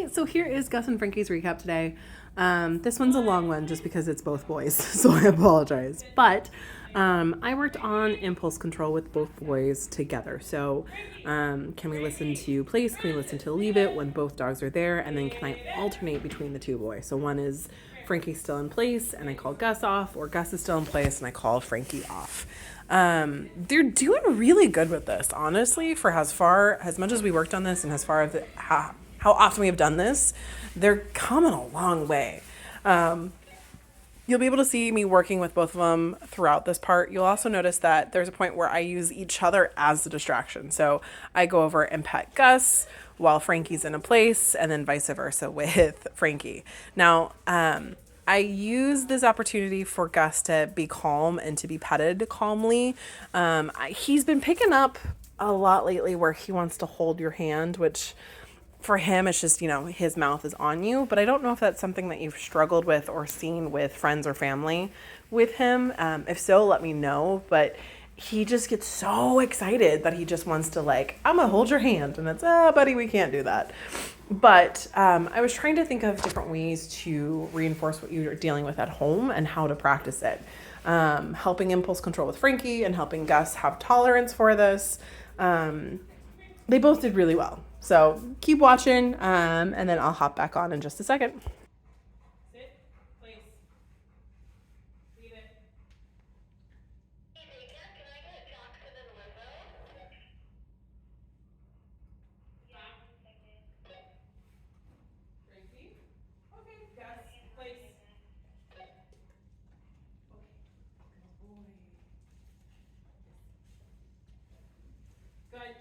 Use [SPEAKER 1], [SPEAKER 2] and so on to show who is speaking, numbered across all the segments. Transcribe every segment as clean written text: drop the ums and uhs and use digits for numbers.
[SPEAKER 1] Hi, so here is Gus and Frankie's recap today. This one's a long one just because it's both boys, so I apologize. But I worked on impulse control with both boys together. So can we listen to place? Can we listen to leave it when both dogs are there? And then can I alternate between the two boys? So one is Frankie still in place and I call Gus off, or Gus is still in place and I call Frankie off. They're doing really good with this, honestly, for as much as we worked on this and as far as how often we have done this, they're coming a long way. You'll be able to see me working with both of them throughout this part. You'll also notice that there's a point where I use each other as the distraction. So I go over and pet Gus while Frankie's in a place, and then vice versa with Frankie. Now, I use this opportunity for Gus to be calm and to be petted calmly. He's been picking up a lot lately where he wants to hold your hand, which for him, it's just, his mouth is on you. But I don't know if that's something that you've struggled with or seen with friends or family with him. If so, let me know. But he just gets so excited that he just wants to I'm going to hold your hand. And it's, buddy, we can't do that. But I was trying to think of different ways to reinforce what you're dealing with at home and how to practice it. Helping impulse control with Frankie and helping Gus have tolerance for this. They both did really well. So keep watching, and then I'll hop back on in just a second. Sit, place, leave it. Frankie? Okay, Gus, place. Okay, good boy. Good.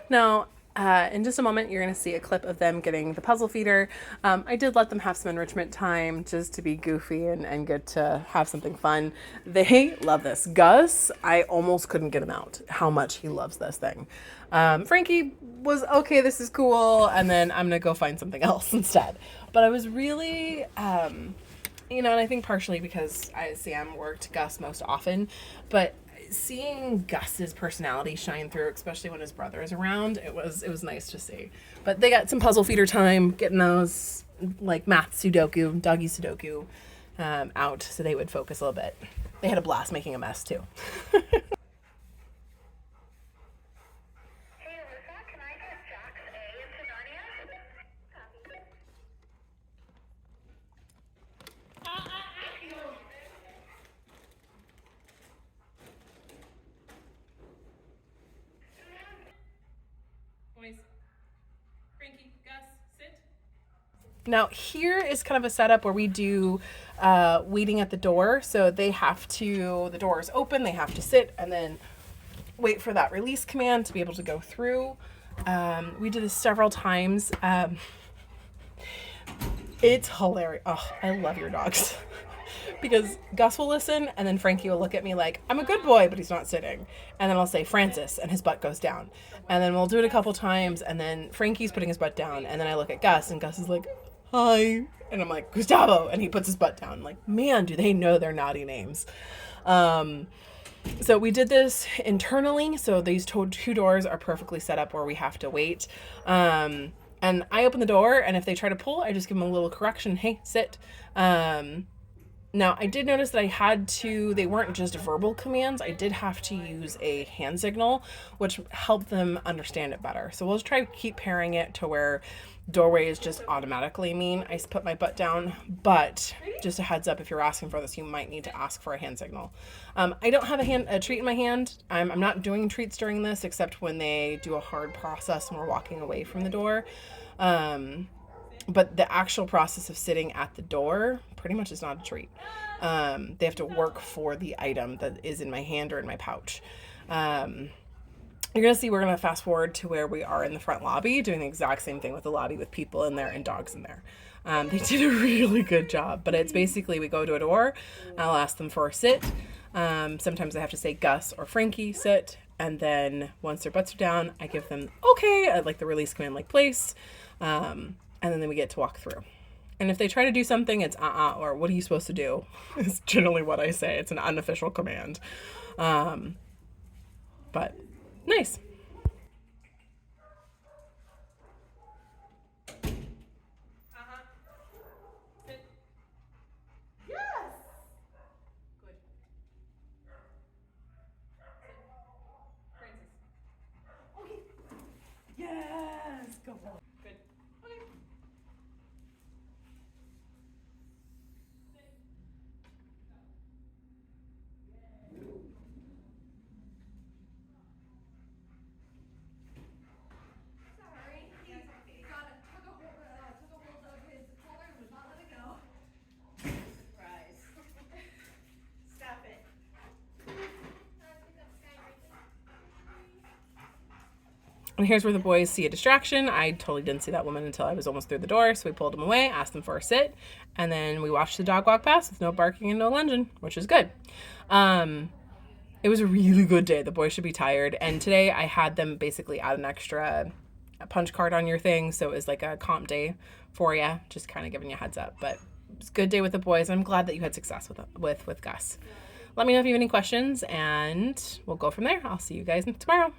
[SPEAKER 1] Now, in just a moment, you're going to see a clip of them getting the puzzle feeder. I did let them have some enrichment time just to be goofy and get to have something fun. They love this. Gus, I almost couldn't get him out, how much he loves this thing. Frankie was, okay, this is cool, and then I'm going to go find something else instead. But I was really... and I think partially because Sam worked Gus most often, but seeing Gus's personality shine through, especially when his brother is around, it was nice to see. But they got some puzzle feeder time, getting those like math Sudoku, doggy Sudoku out so they would focus a little bit. They had a blast making a mess too. Frankie, Gus, sit. Now here is kind of a setup where we do waiting at the door. So the door is open, they have to sit and then wait for that release command to be able to go through. We did this several times. It's hilarious. Oh, I love your dogs. Because Gus will listen and then Frankie will look at me like, I'm a good boy, but he's not sitting. And then I'll say, Francis, and his butt goes down. And then we'll do it a couple times and then Frankie's putting his butt down. And then I look at Gus and Gus is like, hi. And I'm like, Gustavo. And he puts his butt down. I'm like, man, do they know their naughty names. So we did this internally. So these two doors are perfectly set up where we have to wait. And I open the door and if they try to pull, I just give them a little correction. Hey, sit. Now, I did notice that they weren't just verbal commands. I did have to use a hand signal, which helped them understand it better. So we'll just try to keep pairing it to where doorway is just automatically mean I put my butt down. But just a heads up, if you're asking for this, you might need to ask for a hand signal. I don't have a treat in my hand. I'm not doing treats during this, except when they do a hard process and we're walking away from the door. But the actual process of sitting at the door pretty much is not a treat. They have to work for the item that is in my hand or in my pouch. You're going to see we're going to fast forward to where we are in the front lobby, doing the exact same thing with the lobby with people in there and dogs in there. They did a really good job, but it's basically we go to a door, I'll ask them for a sit. Sometimes I have to say Gus or Frankie, sit. And then once their butts are down, I give them, okay, I like the release command like place. And then we get to walk through. And if they try to do something, it's or what are you supposed to do? It's generally what I say. It's an unofficial command. But nice. Yes, go on. Good. Okay.
[SPEAKER 2] Sorry, he took a hold of his collar and would not let it go. Surprise. Stop it.
[SPEAKER 1] And here's where the boys see a distraction. I totally didn't see that woman until I was almost through the door. So we pulled them away, asked them for a sit, and then we watched the dog walk past with no barking and no lunging, which is good. It was a really good day. The boys should be tired. And today I had them basically add an extra punch card on your thing. So it was like a comp day for you, just kind of giving you a heads up. But it was a good day with the boys. I'm glad that you had success with Gus. Let me know if you have any questions and we'll go from there. I'll see you guys tomorrow.